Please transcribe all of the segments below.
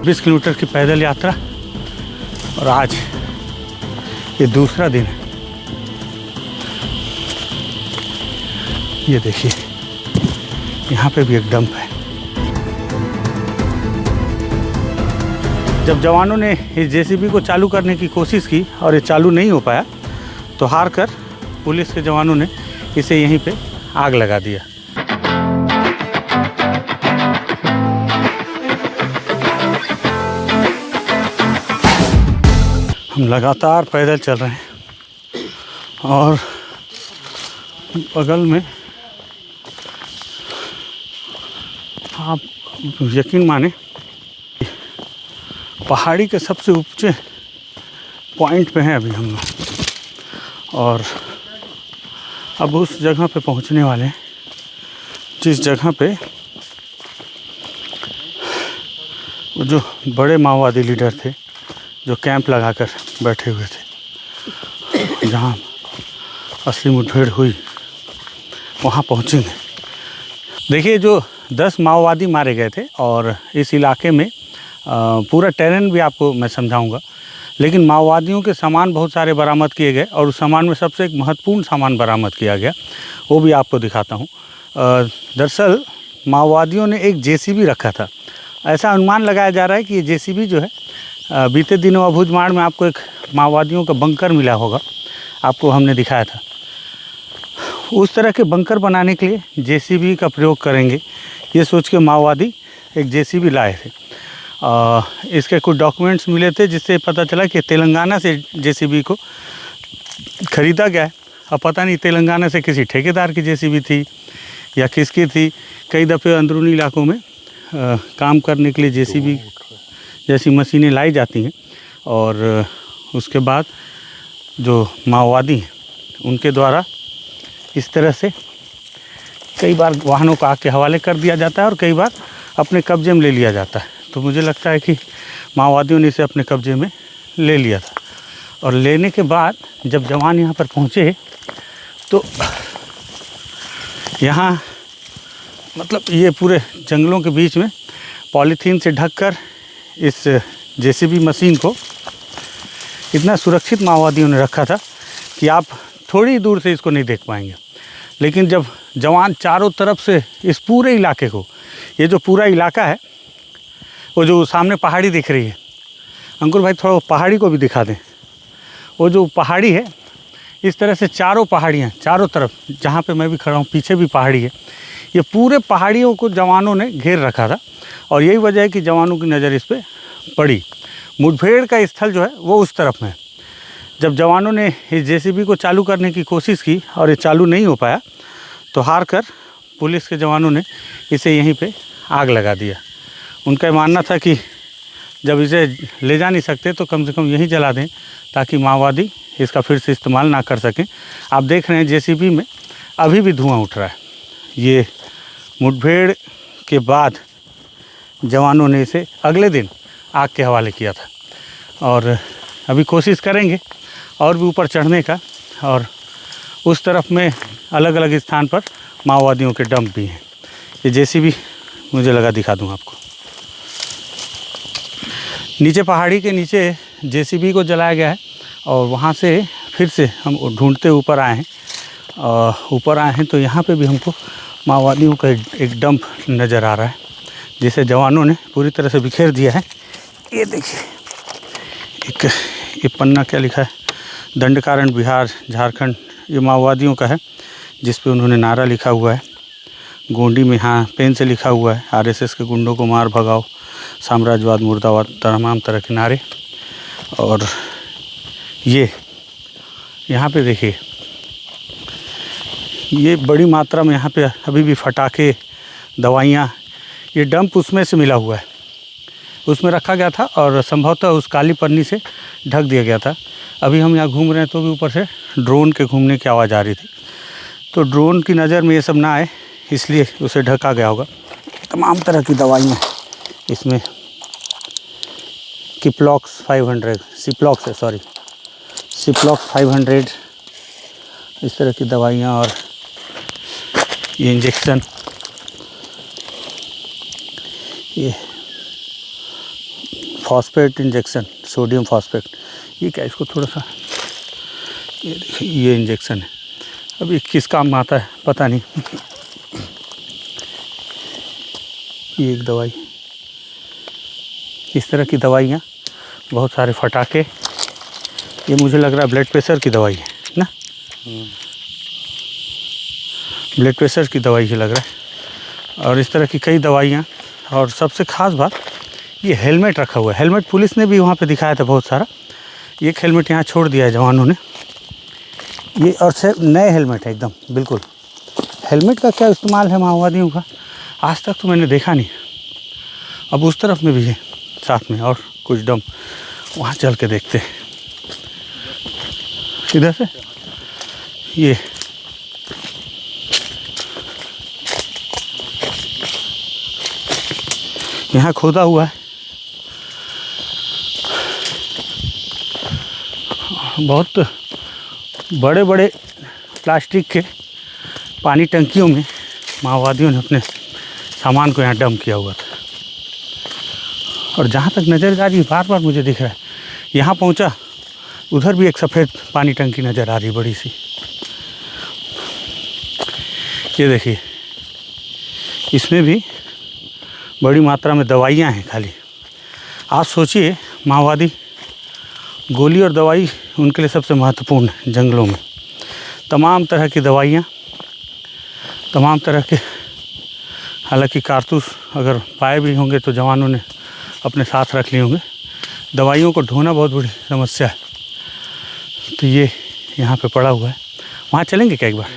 20 kilometre की पैदल यात्रा और आज ये दूसरा दिन है। ये देखिए यहाँ पे भी एक डंप है। जब जवानों ने इस जेसीबी को चालू करने की कोशिश की और ये चालू नहीं हो पाया तो हार कर पुलिस के जवानों ने इसे यहीं पे आग लगा दिया। हम लगातार पैदल चल रहे हैं और बगल में आप यकीन माने पहाड़ी के सबसे ऊंचे पॉइंट पे हैं अभी हम लोग और अब उस जगह पे पहुंचने वाले हैं जिस जगह पे वो जो बड़े माओवादी लीडर थे जो कैंप लगाकर बैठे हुए थे, जहाँ असली मुठभेड़ हुई वहाँ पहुँचेंगे। देखिए जो 10 माओवादी मारे गए थे और इस इलाके में पूरा टेरेन भी आपको मैं समझाऊंगा, लेकिन माओवादियों के सामान बहुत सारे बरामद किए गए और उस सामान में सबसे एक महत्वपूर्ण सामान बरामद किया गया, वो भी आपको दिखाता हूँ। दरअसल माओवादियों ने एक जेसीबी रखा था। ऐसा अनुमान लगाया जा रहा है कि ये जेसीबी जो है बीते दिनों अबूझमाड़ में आपको एक माओवादियों का बंकर मिला होगा, आपको हमने दिखाया था। उस तरह के बंकर बनाने के लिए जेसीबी का प्रयोग करेंगे ये सोच के माओवादी एक जेसीबी लाए थे। इसके कुछ डॉक्यूमेंट्स मिले थे जिससे पता चला कि तेलंगाना से जेसीबी को ख़रीदा गया है। अब पता नहीं तेलंगाना से किसी ठेकेदार की जेसीबी थी या किसकी थी। कई दफ़े अंदरूनी इलाकों में काम करने के लिए जेसीबी जैसी मशीनें लाई जाती हैं और उसके बाद जो माओवादी हैं उनके द्वारा इस तरह से कई बार वाहनों को आग के हवाले कर दिया जाता है और कई बार अपने कब्जे में ले लिया जाता है। तो मुझे लगता है कि माओवादियों ने इसे अपने कब्जे में ले लिया था और लेने के बाद जब जवान यहाँ पर पहुँचे तो यहाँ मतलब ये पूरे जंगलों के बीच में पॉलीथीन से ढककर इस जेसीबी मशीन को इतना सुरक्षित माओवादियों ने रखा था कि आप थोड़ी दूर से इसको नहीं देख पाएंगे। लेकिन जब जवान चारों तरफ से इस पूरे इलाके को, ये जो पूरा इलाका है, वो जो सामने पहाड़ी दिख रही है, अंकुर भाई थोड़ा पहाड़ी को भी दिखा दें। वो जो पहाड़ी है इस तरह से चारों पहाड़ियाँ चारों तरफ, जहाँ पे मैं भी खड़ा हूँ पीछे भी पहाड़ी है, ये पूरे पहाड़ियों को जवानों ने घेर रखा था और यही वजह है कि जवानों की नज़र इस पर पड़ी। मुठभेड़ का स्थल जो है वो उस तरफ में। जब जवानों ने इस जेसीबी को चालू करने की कोशिश की और ये चालू नहीं हो पाया तो हार कर पुलिस के जवानों ने इसे यहीं पे आग लगा दिया। उनका मानना था कि जब इसे ले जा नहीं सकते तो कम से कम यहीं जला दें ताकि माओवादी इसका फिर से इस्तेमाल ना कर सकें। आप देख रहे हैं जेसीबी में अभी भी धुआं उठ रहा है। ये मुठभेड़ के बाद जवानों ने इसे अगले दिन आग के हवाले किया था और अभी कोशिश करेंगे और भी ऊपर चढ़ने का और उस तरफ में अलग अलग स्थान पर माओवादियों के डंप भी हैं। ये जेसीबी मुझे लगा दिखा दूं आपको। नीचे पहाड़ी के नीचे जेसीबी को जलाया गया है और वहाँ से फिर से हम ढूंढते ऊपर आए हैं तो यहाँ पे भी हमको माओवादियों का एक डंप नज़र आ रहा है जिसे जवानों ने पूरी तरह से बिखेर दिया है। ये देखिए एक ये पन्ना क्या लिखा है, दंडकारण्य बिहार झारखंड, ये माओवादियों का है जिस पे उन्होंने नारा लिखा हुआ है। गोंडी में हाँ पेन से लिखा हुआ है, आरएसएस के गुंडों को मार भगाओ, साम्राज्यवाद मुर्दाबाद, तमाम तरह के नारे। और ये यहाँ पे देखिए ये बड़ी मात्रा में यहाँ पे अभी भी फटाके, दवाइयाँ, ये डंप उसमें से मिला हुआ है, उसमें रखा गया था और संभवतः उस काली पन्नी से ढक दिया गया था। अभी हम यहाँ घूम रहे हैं तो भी ऊपर से ड्रोन के घूमने की आवाज़ आ रही थी, तो ड्रोन की नज़र में ये सब ना आए इसलिए उसे ढका गया होगा। तमाम तरह की दवाइयाँ इसमें, किप्लॉक्स 500, सिप्लॉक्स 500, इस तरह की दवाइयाँ और ये injection, phosphate injection, sodium phosphate. ये क्या, इसको थोड़ा सा, ये देखिए ये इंजेक्शन है। अभी किस काम में आता है पता नहीं। ये एक दवाई, इस तरह की दवाइयाँ, बहुत सारे फटाके। ये मुझे लग रहा है ब्लड प्रेशर की दवाई है ना, ब्लड प्रेशर की दवाई ही लग रहा है। और इस तरह की कई दवाइयाँ। और सबसे ख़ास बात, ये हेलमेट रखा हुआ है। हेलमेट पुलिस ने भी वहाँ पे दिखाया था बहुत सारा। एक हेलमेट यहाँ छोड़ दिया है जवानों ने, ये और से नए हेलमेट है एकदम बिल्कुल। हेलमेट का क्या इस्तेमाल है माओवादियों का, आज तक तो मैंने देखा नहीं। अब उस तरफ में भी है साथ में और कुछ डम, वहाँ चल के देखते हैं। इधर से ये यहाँ खोदा हुआ है, बहुत बड़े बड़े प्लास्टिक के पानी टंकियों में माओवादियों ने अपने सामान को यहाँ डंप किया हुआ था। और जहाँ तक नज़र आ रही है, बार बार मुझे दिख रहा है, यहाँ पहुँचा उधर भी एक सफ़ेद पानी टंकी नज़र आ रही बड़ी सी। ये देखिए, इसमें भी बड़ी मात्रा में दवाइयाँ हैं खाली। आप सोचिए, माओवादी, गोली और दवाई उनके लिए सबसे महत्वपूर्ण है जंगलों में। तमाम तरह की दवाइयाँ, तमाम तरह के, हालांकि कारतूस अगर पाए भी होंगे तो जवानों ने अपने साथ रख लिए होंगे। दवाइयों को ढोना बहुत बड़ी समस्या है। तो ये यहाँ पे पड़ा हुआ है, वहाँ चलेंगे क्या एक बार?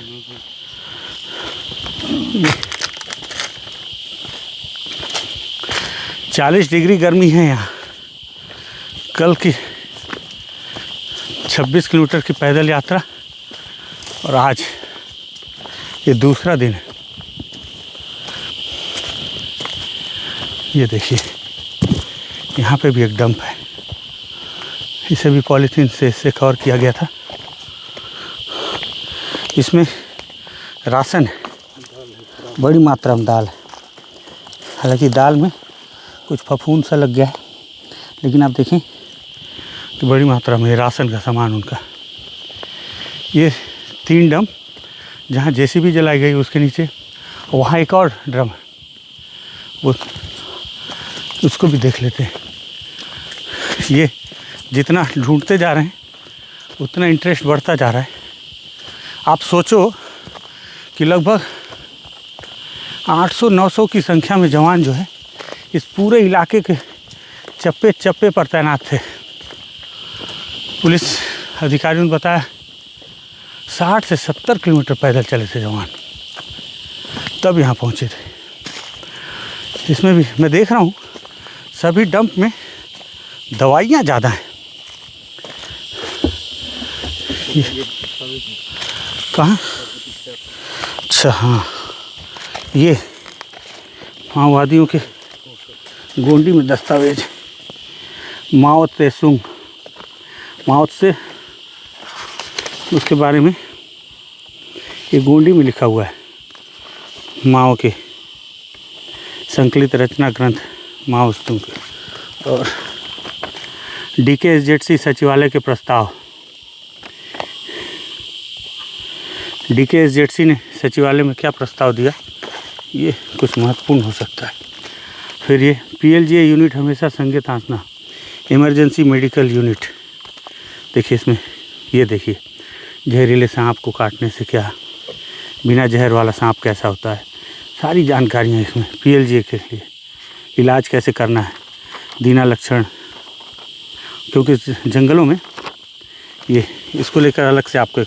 40 डिग्री गर्मी है यहाँ। कल की 26 किलोमीटर की पैदल यात्रा और आज ये दूसरा दिन है। ये देखिए, यहाँ पे भी एक डंप है, इसे भी पॉलीथीन से इससे कवर किया गया था। इसमें राशन है, बड़ी मात्रा में दाल है। हालांकि दाल में कुछ फफूंद सा लग गया है, लेकिन आप देखें तो बड़ी मात्रा में राशन का सामान उनका। ये 3 डंप, जहाँ जेसीबी जलाई गई उसके नीचे, वहाँ एक और ड्रम है, वो उसको भी देख लेते हैं। ये जितना ढूंढते जा रहे हैं उतना इंटरेस्ट बढ़ता जा रहा है। आप सोचो कि लगभग 800-900 की संख्या में जवान जो है इस पूरे इलाके के चप्पे चप्पे पर तैनात थे। पुलिस अधिकारियों ने बताया 60 से 70 किलोमीटर पैदल चले थे जवान, तब यहाँ पहुँचे थे। इसमें भी मैं देख रहा हूँ सभी डंप में दवाइयाँ ज़्यादा हैं। कहाँ? अच्छा हाँ, ये माओवादियों के गोंडी में दस्तावेज, माओ त्से-सुंग, माओ से उसके बारे में ये गोंडी में लिखा हुआ है। माओ के संकलित रचना ग्रंथ माओ त्से-तुंग के। और DKSZC सचिवालय के प्रस्ताव, DKSZC ने सचिवालय में क्या प्रस्ताव दिया, ये कुछ महत्वपूर्ण हो सकता है। फिर ये PLGA यूनिट हमेशा संज्ञा तांसना, इमरजेंसी मेडिकल यूनिट। देखिए इसमें, ये देखिए जहरीले सांप को काटने से क्या, बिना जहर वाला सांप कैसा होता है, सारी जानकारियाँ इसमें PLGA के लिए। इलाज कैसे करना है, दीना लक्षण, क्योंकि जंगलों में ये, इसको लेकर अलग से आपको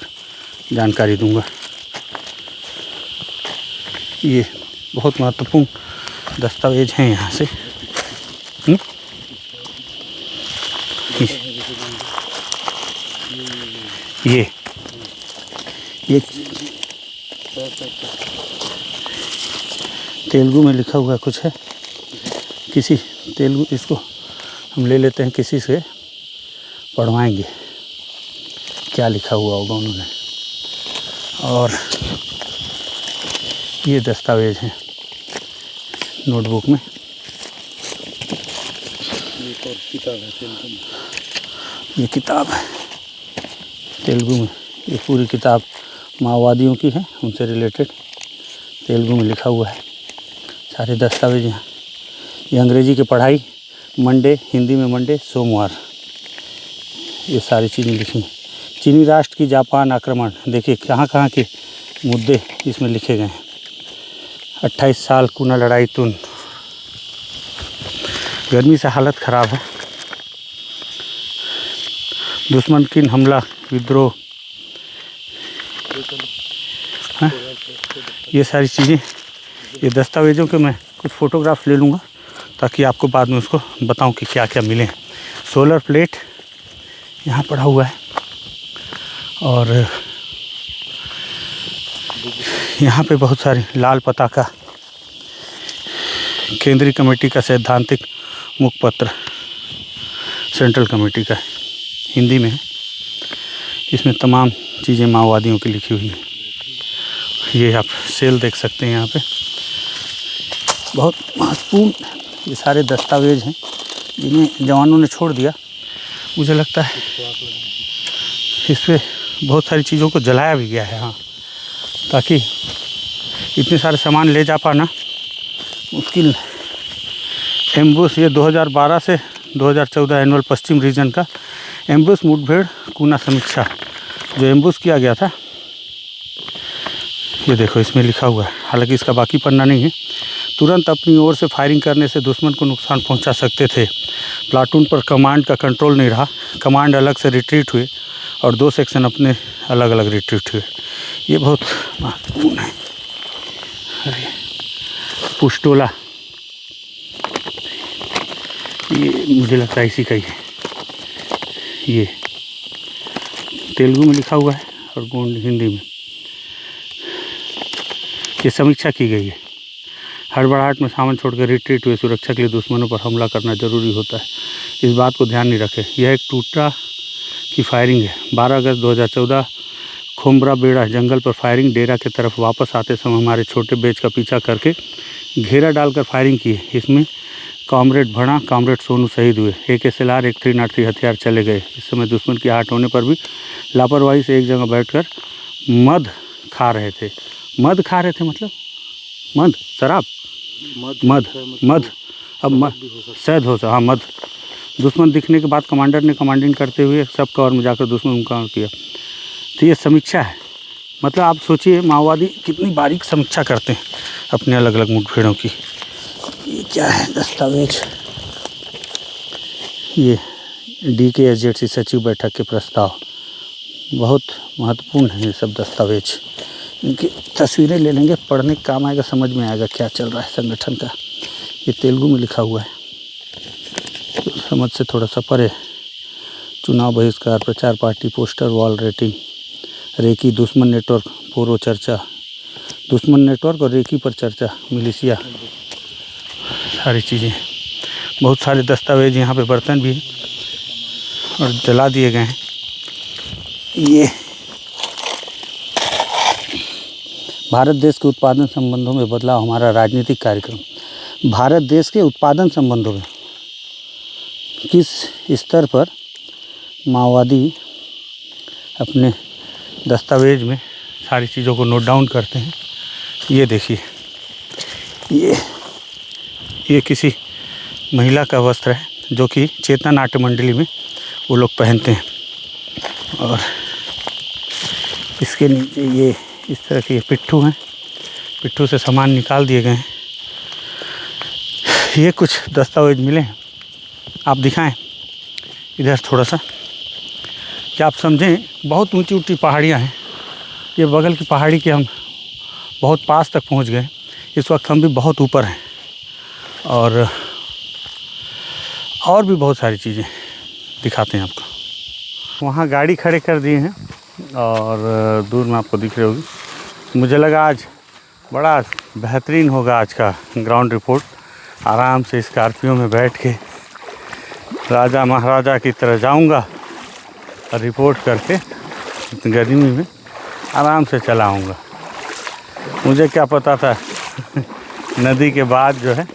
जानकारी दूंगा। ये बहुत महत्वपूर्ण दस्तावेज हैं यहाँ से। ये तेलुगु में लिखा हुआ कुछ है, किसी तेलुगु, इसको हम ले लेते हैं, किसी से पढ़वाएंगे क्या लिखा हुआ होगा उन्होंने। और ये दस्तावेज हैं नोटबुक में। और किताब है तेलुगु में, ये किताब है तेलुगु में, ये पूरी किताब माओवादियों की है, उनसे रिलेटेड तेलुगु में लिखा हुआ है सारे दस्तावेज यहाँ। ये अंग्रेजी की पढ़ाई मंडे, हिंदी में मंडे, सोमवार, ये सारी चीज़ें लिखी हैं। चीनी राष्ट्र की जापान आक्रमण, देखिए कहाँ कहाँ के मुद्दे इसमें लिखे गए हैं। 28 साल कूना लड़ाई तुन, गर्मी से हालत ख़राब है, दुश्मन की हमला विद्रोह, ये सारी चीज़ें, ये दस्तावेज़ों के मैं कुछ फ़ोटोग्राफ्स ले लूँगा ताकि आपको बाद में उसको बताऊं कि क्या क्या मिले हैं। सोलर प्लेट यहाँ पड़ा हुआ है और यहाँ पे बहुत सारे लाल पताका, केंद्रीय कमेटी का सैद्धांतिक मुखपत्र सेंट्रल कमेटी का हिंदी में है। इसमें तमाम चीज़ें माओवादियों की लिखी हुई हैं। ये आप सेल देख सकते हैं यहाँ पे, बहुत महत्वपूर्ण ये सारे दस्तावेज हैं जिन्हें जवानों ने छोड़ दिया। मुझे लगता है इस पर बहुत सारी चीज़ों को जलाया भी गया है, हाँ, ताकि इतने सारे सामान ले जा पाना मुश्किल। एम्बुश, ये 2012 से 2014 एनुअल पश्चिम रीजन का एम्बुश मुठभेड़ कूना समीक्षा, जो एम्बुश किया गया था, ये देखो इसमें लिखा हुआ है। हालांकि इसका बाकी पन्ना नहीं है। तुरंत अपनी ओर से फायरिंग करने से दुश्मन को नुकसान पहुंचा सकते थे। प्लाटून पर कमांड का कंट्रोल नहीं रहा, कमांड अलग से रिट्रीट हुए और 2 सेक्शन अपने अलग अलग रिट्रीट हुए। ये बहुत महत्वपूर्ण है। पुष्टोला, ये मुझे लगता है इसी का ही है। ये तेलुगु में लिखा हुआ है और गोंड हिंदी में। ये समीक्षा की गई है। हड़बड़ाहट में सामान छोड़कर रिट्रीट हुए, सुरक्षा के लिए दुश्मनों पर हमला करना जरूरी होता है, इस बात को ध्यान नहीं रखें। यह एक टूटा की फायरिंग है। 12 अगस्त 2014 खोमरा बेड़ा जंगल पर फायरिंग, डेरा की तरफ वापस आते समय हमारे छोटे बेच का पीछा करके घेरा डालकर फायरिंग की। इसमें कॉमरेड भड़ा, कॉमरेड सोनू शहीद हुए। एक SLR, एक 303 हथियार चले गए। इस समय दुश्मन की आहट होने पर भी लापरवाही से एक जगह बैठकर मद खा रहे थे। मद खा रहे थे मतलब मद, शराब, मद अब शहद हो, हाँ, मद। दुश्मन दिखने के बाद कमांडर ने कमांडिंग करते हुए सब कवर में जाकर दुश्मन मुकाबला किया। तो ये समीक्षा है। मतलब आप सोचिए माओवादी कितनी बारीक समीक्षा करते हैं अपने अलग अलग मुठभेड़ों की। ये क्या है दस्तावेज, ये DKSZC सचिव बैठक के प्रस्ताव, बहुत महत्वपूर्ण है ये सब दस्तावेज। इनकी तस्वीरें ले लेंगे, पढ़ने का काम आएगा, समझ में आएगा क्या चल रहा है संगठन का। ये तेलुगु में लिखा हुआ है, तो समझ से थोड़ा सा परे। चुनाव बहिष्कार, प्रचार party, poster wall, rating, recce, दुश्मन नेटवर्क, पूर्व चर्चा, दुश्मन नेटवर्क और रेकी पर चर्चा, मिलिशिया, सारी चीज़ें। बहुत सारे दस्तावेज यहाँ पे, बर्तन भी हैं और जला दिए गए हैं। ये भारत देश के उत्पादन संबंधों में बदलाव, हमारा राजनीतिक कार्यक्रम। भारत देश के उत्पादन संबंधों में किस स्तर पर माओवादी अपने दस्तावेज में सारी चीज़ों को नोट डाउन करते हैं। ये देखिए, ये किसी महिला का वस्त्र है जो कि चेतना नाट्य मंडली में वो लोग पहनते हैं, और इसके नीचे ये इस तरह के पिट्ठू हैं, पिट्ठू से सामान निकाल दिए गए हैं। ये कुछ दस्तावेज मिले हैं, आप दिखाएं इधर थोड़ा सा, क्या आप समझें। बहुत ऊंची ऊंची पहाड़ियाँ हैं, ये बगल की पहाड़ी के हम बहुत पास तक पहुंच गए। इस वक्त हम भी बहुत ऊपर हैं, और भी बहुत सारी चीज़ें दिखाते हैं आपको। वहाँ गाड़ी खड़े कर दिए हैं और दूर में आपको दिख रही होगी। मुझे लगा आज बड़ा बेहतरीन होगा आज का ग्राउंड रिपोर्ट। आराम से स्कॉर्पियो में बैठ के राजा महाराजा की तरह जाऊंगा और रिपोर्ट करके गर्मी में आराम से चला आऊँगा। मुझे क्या पता था नदी के बाद जो है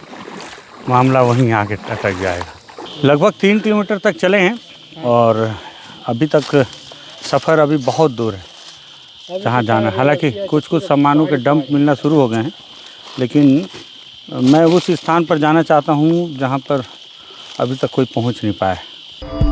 मामला वहीं आके अटक जाएगा। लगभग 3 किलोमीटर तक चले हैं और अभी तक सफ़र अभी बहुत दूर है जहाँ जाना। हालांकि कुछ कुछ सामानों के डंप मिलना शुरू हो गए हैं, लेकिन मैं उस स्थान पर जाना चाहता हूँ जहाँ पर अभी तक कोई पहुँच नहीं पाया है।